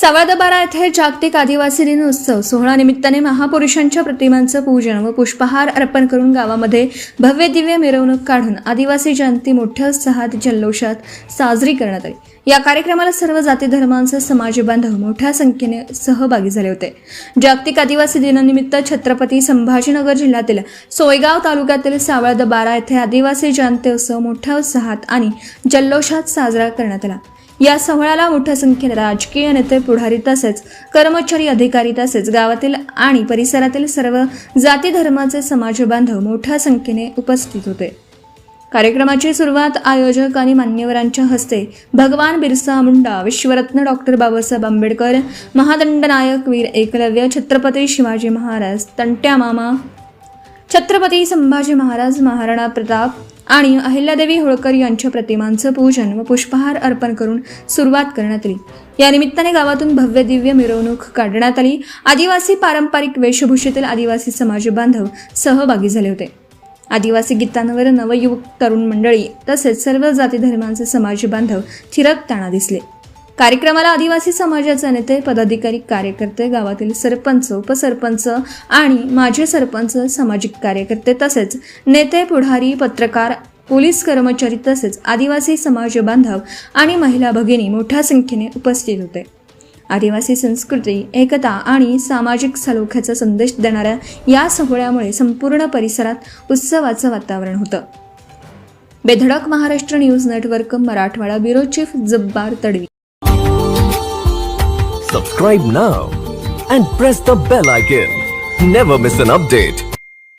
सावळदबारा येथे जागतिक आदिवासी दिन उत्सव सोहळा निमित्ताने महापुरुषांच्या प्रतिमांचं पूजन व पुष्पहार अर्पण करून गावामध्ये भव्य दिव्य मिरवणूक काढून आदिवासी जयंती मोठ्या उत्साहात जल्लोषात साजरी करण्यात आली। या कार्यक्रमाला सर्व जाती धर्मांचे समाज बांधव मोठ्या संख्येने सहभागी झाले होते। जागतिक आदिवासी दिनानिमित्त छत्रपती संभाजीनगर जिल्ह्यातील सोयगाव तालुक्यातील सावळदबारा येथे आदिवासी जयंती उत्सव मोठ्या उत्साहात आणि जल्लोषात साजरा करण्यात आला। या सोहळ्याला मोठ्या संख्येने राजकीय नेते, पुढारी तसेच कर्मचारी, अधिकारी तसेच गावातील आणि परिसरातील सर्व जाती धर्माचे समाज बांधव मोठ्या संख्येने उपस्थित होते। कार्यक्रमाची सुरुवात आयोजक आणि मान्यवरांच्या हस्ते भगवान बिरसा मुंडा, विश्वरत्न डॉक्टर बाबासाहेब आंबेडकर, महादंडनायक वीर एकलव्य, छत्रपती शिवाजी महाराज, तंट्या मामा, छत्रपती संभाजी महाराज, महाराणा प्रताप आणि अहिल्यादेवी होळकर यांच्या प्रतिमांचं पूजन व पुष्पहार अर्पण करून सुरुवात करण्यात आली। या निमित्ताने गावातून भव्य दिव्य मिरवणूक काढण्यात आली। आदिवासी पारंपरिक वेशभूषेतील आदिवासी समाज बांधव सहभागी झाले होते। आदिवासी गीतांवर नवयुवक, तरुण मंडळी तसेच सर्व जाती धर्मांचे समाज बांधव थिरकताना दिसले। कार्यक्रमाला आदिवासी समाजाचे नेते, पदाधिकारी, कार्यकर्ते, गावातील सरपंच, उपसरपंच आणि माजी सरपंच, सामाजिक कार्यकर्ते तसेच नेते, पुढारी, पत्रकार, पोलीस कर्मचारी तसेच आदिवासी समाज बांधव आणि महिला भगिनी मोठ्या संख्येने उपस्थित होते। आदिवासी संस्कृती, एकता आणि सामाजिक सलोख्याचा संदेश देणाऱ्या या सोहळ्यामुळे संपूर्ण परिसरात उत्सवाचं वातावरण होतं। Bedhadak Maharashtra news network Marathwada bureau chief Jabbar Tadvi. Subscribe now and press the bell icon. Never miss an update.